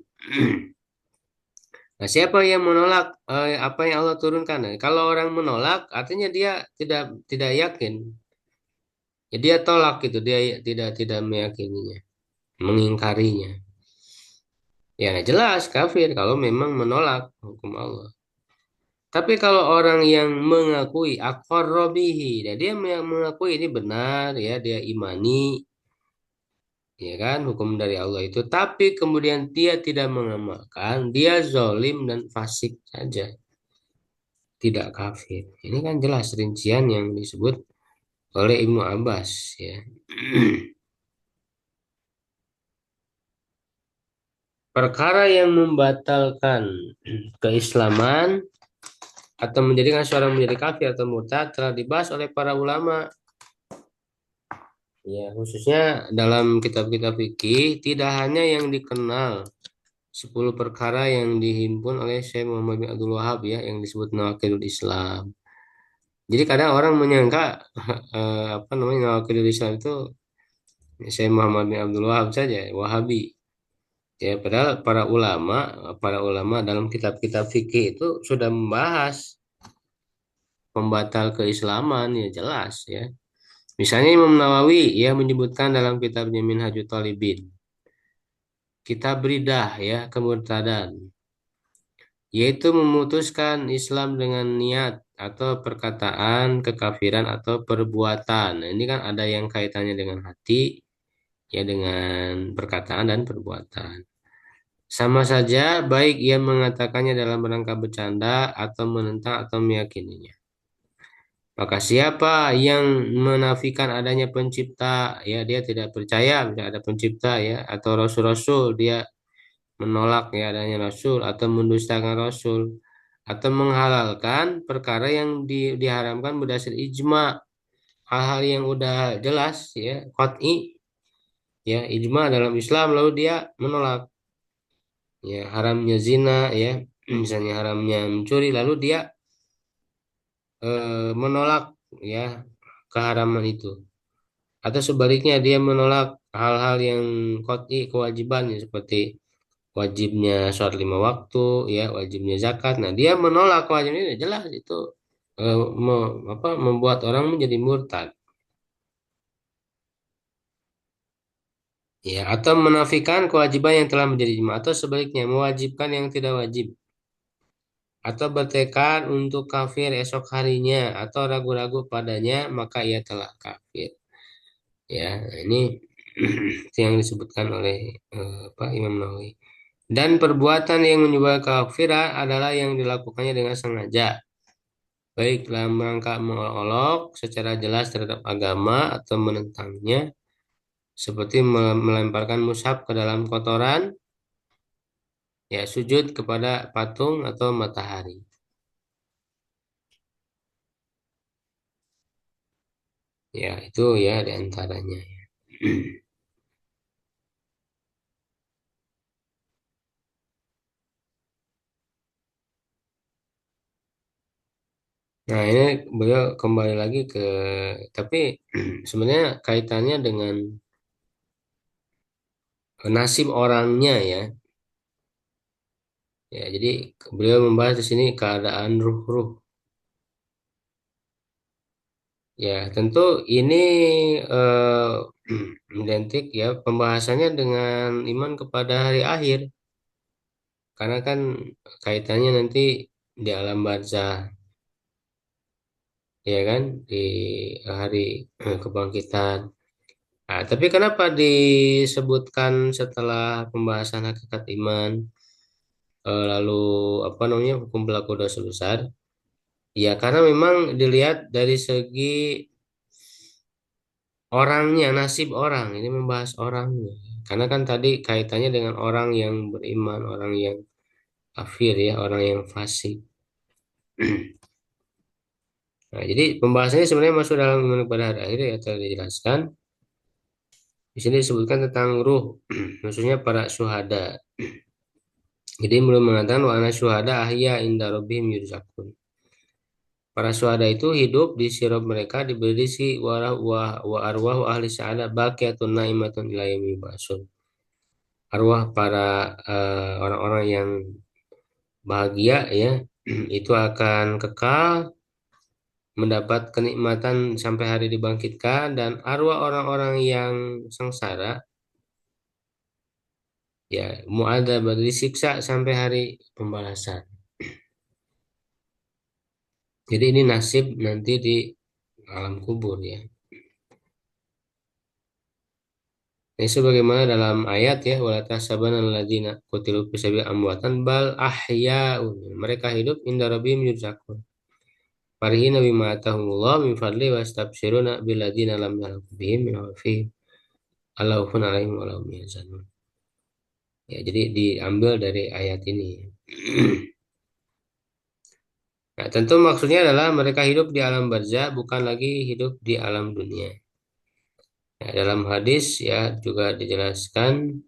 S2: Nah, siapa yang menolak apa yang Allah turunkan? Nah, kalau orang menolak, artinya dia tidak yakin. Ya, dia tolak gitu, dia tidak meyakininya, mengingkarinya. Ya jelas kafir kalau memang menolak hukum Allah. Tapi kalau orang yang mengakui aqarrobihi, dan dia mengakui ini benar, ya dia imani, ya kan, hukum dari Allah itu. Tapi kemudian dia tidak mengamalkan, dia zolim dan fasik saja, tidak kafir. Ini kan jelas rincian yang disebut oleh Ibnu Abbas, ya. Perkara yang membatalkan keislaman atau menjadikan seorang menjadi kafir atau murtad telah dibahas oleh para ulama, ya, khususnya dalam kitab-kitab fikih. Tidak hanya yang dikenal 10 perkara yang dihimpun oleh Syekh Muhammad bin Abdul Wahab, ya, yang disebut Nawaqidul Islam. Jadi kadang orang menyangka apa namanya Nawaqidul Islam itu Syekh Muhammad bin Abdul Wahab saja, Wahabi. Ya, padahal para ulama dalam kitab-kitab fikih itu sudah membahas pembatal keislaman, ya jelas, ya. Misalnya Imam Nawawi, ya, menyebutkan dalam kitabnya Minhajul Talibin, kitab ridah, ya, kemurtadan, yaitu memutuskan Islam dengan niat atau perkataan kekafiran atau perbuatan. Nah, ini kan ada yang kaitannya dengan hati, ya, dengan perkataan dan perbuatan. Sama saja baik ia mengatakannya dalam rangka bercanda atau menentang atau meyakininya. Maka siapa yang menafikan adanya pencipta, ya, dia tidak percaya tidak ada pencipta, ya, atau rasul-rasul, dia menolak, ya, adanya rasul atau mendustakan rasul atau menghalalkan perkara yang diharamkan berdasar ijma, hal-hal yang udah jelas, ya, qat'i, ya, ijma dalam Islam, lalu dia menolak, ya, haramnya zina, ya, misalnya haramnya mencuri, lalu dia menolak, ya, keharaman itu. Atau sebaliknya dia menolak hal-hal yang qat'i kewajibannya seperti wajibnya sholat 5 waktu, ya, wajibnya zakat. Nah, dia menolak kewajiban ini jelas itu membuat orang menjadi murtad. Ya, atau menafikan kewajiban yang telah menjadi ijma, atau sebaliknya mewajibkan yang tidak wajib, atau bertekad untuk kafir esok harinya atau ragu-ragu padanya, maka ia telah kafir. Ya, nah ini yang disebutkan oleh Pak Imam Nawawi. Dan perbuatan yang menyebabkan kafiran adalah yang dilakukannya dengan sengaja, baik dalam rangka mengolok secara jelas terhadap agama atau menentangnya, seperti melemparkan mushaf ke dalam kotoran, ya, sujud kepada patung atau matahari. Ya, itu, ya, diantaranya. Nah, ini beliau kembali lagi ke, tapi sebenarnya kaitannya dengan nasib orangnya, ya. Ya, jadi beliau membahas di sini keadaan ruh-ruh. Ya, tentu ini identik, ya, pembahasannya dengan iman kepada hari akhir. Karena kan kaitannya nanti di alam barzah, ya kan, di hari kebangkitan. Nah, tapi kenapa disebutkan setelah pembahasan hakikat iman, lalu apa namanya hukum pelaku dosa besar? Ya, karena memang dilihat dari segi orangnya, nasib orang. Ini membahas orangnya. Karena kan tadi kaitannya dengan orang yang beriman, orang yang kafir, ya, orang yang fasik. Nah, jadi pembahasannya sebenarnya masuk dalam iman kepada hari akhir, ya, telah dijelaskan. Di sini disebutkan tentang ruh, maksudnya para syuhada. Jadi belum mengatakan wa ana syuhada ahya inda rabbihim yurzaqun. Para syuhada itu hidup di sirab mereka, diberi rizki wa arwah ahli sa'adah baqiyatun naimatun ila yaumi yub'atsun. Arwah para orang-orang yang bahagia, ya, itu akan kekal mendapat kenikmatan sampai hari dibangkitkan, dan arwah orang-orang yang sengsara, ya, muadzab disiksa sampai hari pembalasan. Jadi ini nasib nanti di alam kubur ya. Ini sebagaimana dalam ayat ya, wala tahsabanna alladziina qutilu fi sabilillahi amwatan bal ahya'un. Mereka hidup inda rabbihim yurzaqun. Farihina bima atahumullah min fadli wa yastabshiruna bil ladzina lam yalhaqu bihim min khalfihim alla khaufun 'alaihim wa la hum yahzanun. Ya, jadi diambil dari ayat ini. Nah, tentu maksudnya adalah mereka hidup di alam barzah, bukan lagi hidup di alam dunia. Nah, dalam hadis ya juga dijelaskan.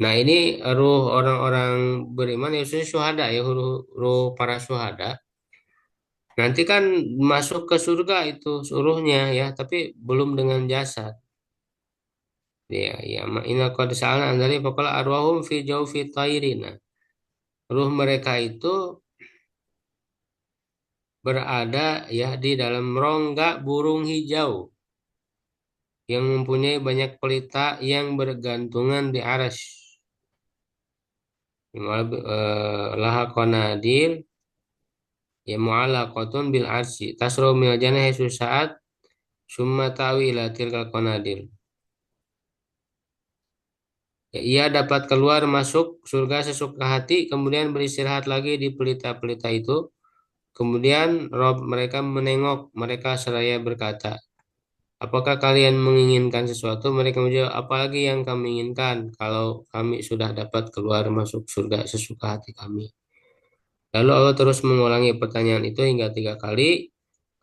S2: Nah, ini ruh orang-orang beriman, ya khususnya syuhada ya, ruh para syuhada. Nanti kan masuk ke surga itu seluruhnya ya, tapi belum dengan jasad. Ya, ya, inna qad sa'alna an dzalika faqala arwahum fi jawfi tayrina. Ruh mereka itu berada ya di dalam rongga burung hijau yang mempunyai banyak pelita yang bergantungan di aras. Laha qanadil ya mu'allaqatun bil arsy tasru min jannah saat summa tawi ila tilkal qanadil. Ya, ia dapat keluar masuk surga sesuka hati, kemudian beristirahat lagi di pelita-pelita itu. Kemudian Rob mereka menengok mereka seraya berkata, apakah kalian menginginkan sesuatu? Mereka menjawab, apalagi yang kami inginkan kalau kami sudah dapat keluar masuk surga sesuka hati kami. Lalu Allah terus mengulangi pertanyaan itu hingga 3 kali.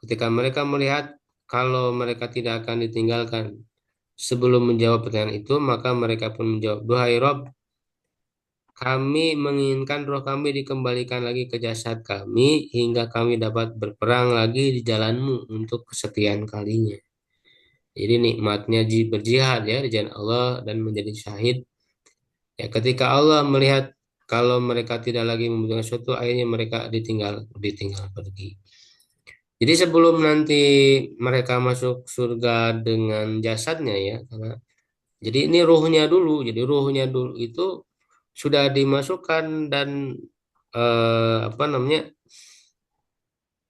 S2: Ketika mereka melihat kalau mereka tidak akan ditinggalkan sebelum menjawab pertanyaan itu, maka mereka pun menjawab, duhai Rob, kami menginginkan roh kami dikembalikan lagi ke jasad kami hingga kami dapat berperang lagi di jalanmu untuk kesekian kalinya. Jadi nikmatnya berjihad ya di jalan Allah dan menjadi syahid. Ya ketika Allah melihat kalau mereka tidak lagi membutuhkan sesuatu, akhirnya mereka ditinggal ditinggal pergi. Jadi sebelum nanti mereka masuk surga dengan jasadnya ya, karena jadi ini ruhnya dulu. Jadi ruhnya dulu itu sudah dimasukkan dan apa namanya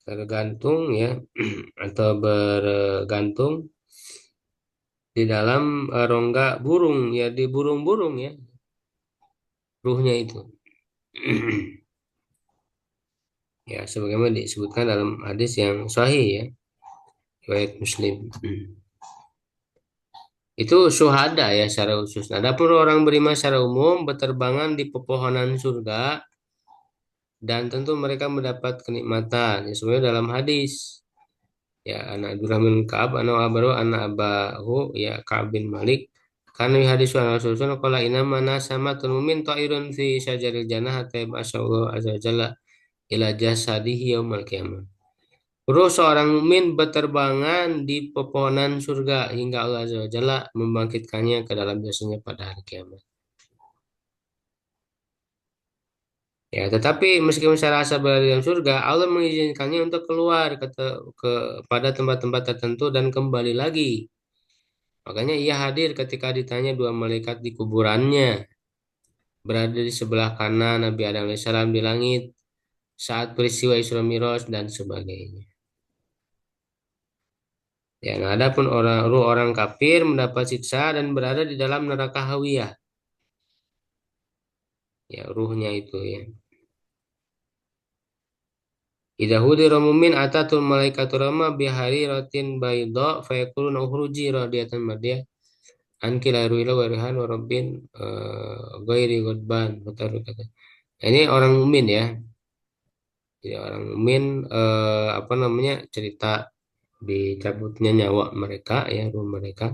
S2: tergantung ya atau bergantung di dalam rongga burung ya di burung-burung ya ruhnya itu. Ya sebagaimana disebutkan dalam hadis yang sahih ya riwayat Muslim. Itu syuhada ya secara khusus. Nah, adapun orang beriman secara umum berterbangan di pepohonan surga dan tentu mereka mendapat kenikmatan. Ya sebenarnya dalam hadis ya anak Abdurrahman bin Ka'ab anak Abaru anak Abahu ya Ka'ab bin Malik karena hadis Rasulullah qala inna mana sama mumin ta'irun fi syajaril jannah hatta masyaallah azza wa jalla ila jasadihi yaumil qiyamah. Ruh seorang mukmin berterbangan di pepohonan surga hingga Allah Azza wa Jalla membangkitkannya ke dalam jasanya pada hari kiamat. Ya, tetapi meskipun secara asal berada di dalam surga, Allah mengizinkannya untuk keluar pada tempat-tempat tertentu dan kembali lagi. Makanya ia hadir ketika ditanya dua malaikat di kuburannya, berada di sebelah kanan Nabi Adam alaihissalam di langit saat peristiwa Isra Mi'raj dan sebagainya. Ya, nah, adapun ruh orang kafir mendapat siksa dan berada di dalam neraka hawiyah. Ya, ruhnya itu ya. Idza hudira mu'min atatul malaikatu rama bihari ratin bayda fa yaquluna ukhruji radiyatan madiyah anki la ruila wa rihan wa rabbin ghairi ghadban. Ini orang mukmin ya. Jadi orang mukmin apa namanya cerita dicabutnya nyawa mereka ya ruh mereka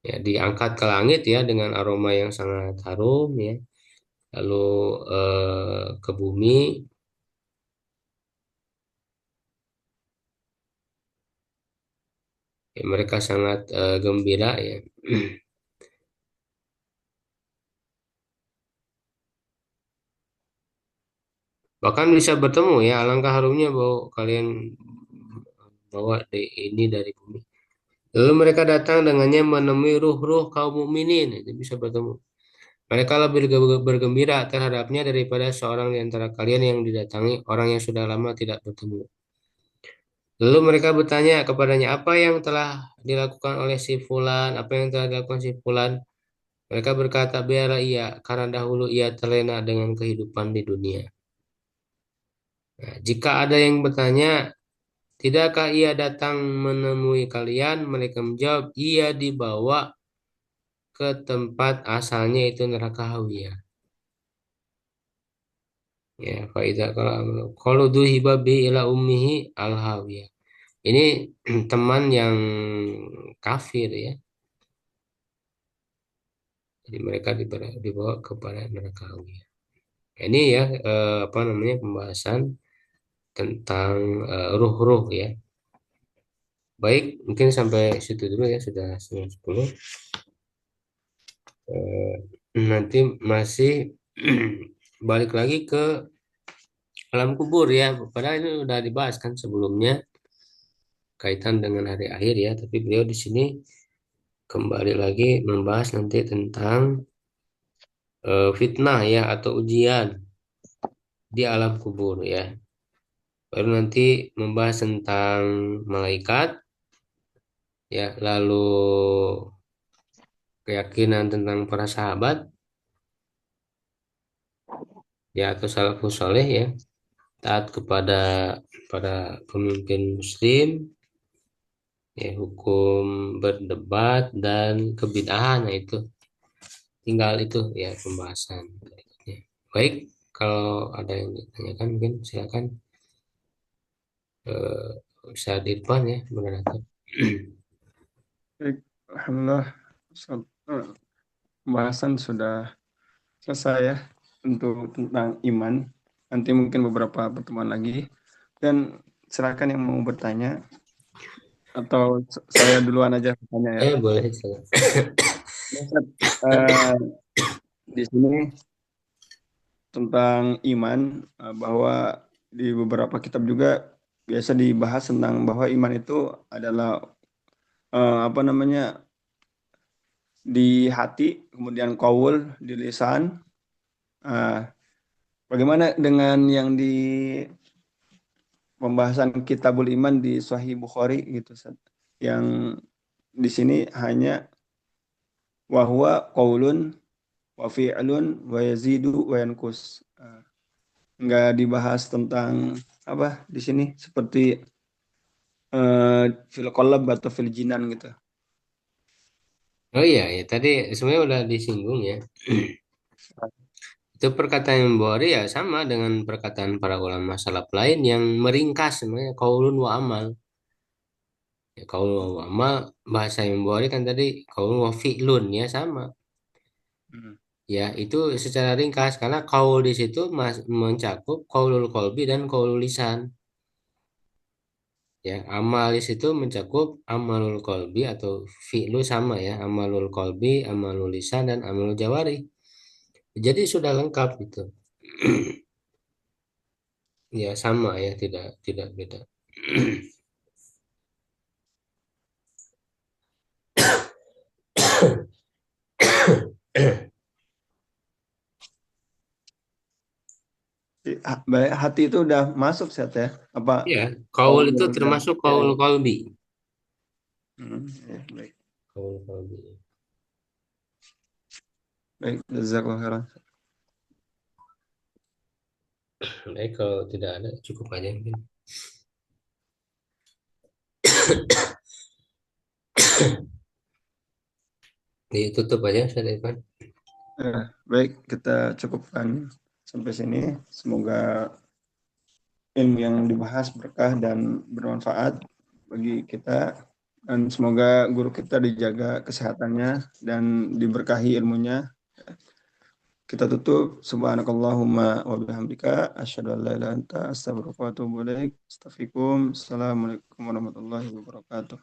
S2: ya diangkat ke langit ya dengan aroma yang sangat harum ya lalu ke bumi ya, mereka sangat gembira ya. Bahkan bisa bertemu ya alangkah harumnya bahwa kalian bawa ini dari bumi. Lalu mereka datang dengannya menemui ruh-ruh kaum mukminin itu bisa bertemu. Mereka lebih bergembira terhadapnya daripada seorang di antara kalian yang didatangi orang yang sudah lama tidak bertemu. Lalu mereka bertanya kepadanya, apa yang telah dilakukan oleh si Fulan, apa yang telah dilakukan si Fulan. Mereka berkata, biarlah ia, karena dahulu ia terlena dengan kehidupan di dunia. Nah, jika ada yang bertanya, tidakkah ia datang menemui kalian? Mereka menjawab, ia dibawa ke tempat asalnya itu neraka Hawiyah. Ya, faidah kalau duhiba bi ila ummihi al Hawiyah. Ini teman yang kafir ya. Jadi mereka dibawa kepada neraka Hawiyah. Ini ya apa namanya pembahasan tentang ruh-ruh ya. Baik, mungkin sampai situ dulu ya sudah 9:10. Eh, Nanti masih balik lagi ke alam kubur ya. Padahal ini udah dibahas kan sebelumnya kaitan dengan hari akhir ya. Tapi beliau di sini kembali lagi membahas nanti tentang fitnah ya atau ujian di alam kubur ya. Baru nanti membahas tentang malaikat ya, lalu keyakinan tentang para sahabat ya atau salafus soleh ya, taat kepada para pemimpin muslim ya, hukum berdebat dan kebid'ahan. Nah itu tinggal itu ya pembahasan berikutnya. Baik, kalau ada yang ditanyakan mungkin silakan bisa di depan ya moderator.
S1: Baik, alhamdulillah. Pembahasan sudah selesai ya untuk tentang iman. Nanti mungkin beberapa pertemuan lagi. Dan silakan yang mau bertanya atau saya duluan aja bertanya ya.
S2: Boleh silakan.
S1: Ya, Ustaz. Di sini tentang iman, bahwa di beberapa kitab juga biasa dibahas tentang bahwa iman itu adalah apa namanya, di hati, kemudian qaul di lisan. Ah, bagaimana dengan yang di pembahasan Kitabul Iman di Sahih Bukhari gitu, Ustaz? Yang di sini hanya wahwa qaulun wa fi'lun wa yazidu wa yankus. Nggak dibahas tentang apa di sini seperti fil qalb atau fil jinan gitu.
S2: Oh iya ya tadi sebenarnya udah disinggung ya. Itu perkataan yang Bukhari ya sama dengan perkataan para ulama salaf lain yang meringkas sebenarnya kaulun wa amal. Ya, kaulun wa amal bahasa yang Bukhari kan tadi kaulun wa fi'lun ya sama.
S1: Hmm.
S2: Ya itu secara ringkas karena kaul di situ mencakup kaulul kolbi dan kaulul lisan. Ya amal di situ mencakup amalul kolbi atau fi'lu sama ya amalul kolbi, amalul lisan dan amalul jawari. Jadi sudah lengkap gitu. Ya sama ya tidak tidak beda.
S1: Hati itu udah masuk set ya? Apa
S2: Ya, kaul itu
S1: qaul dan
S2: termasuk kaul
S1: fi'il?
S2: kolbi.
S1: Ya, baik.
S2: Kaul kolbi.
S1: Baik, jazakallahu khairan.
S2: Baik, kalau tidak ada cukup aja mungkin. Ditutup aja saya Irfan.
S1: Baik, kita cukupkan sampai sini. Semoga ilmu yang dibahas berkah dan bermanfaat bagi kita, dan semoga guru kita dijaga kesehatannya dan diberkahi ilmunya. Kita tutup. Subhanakallahumma wa bihamdika asyhadu an la ilaha illa anta astaghfiruka wa atubu ilaik. Astaghfirukum. Assalamualaikum warahmatullahi wabarakatuh.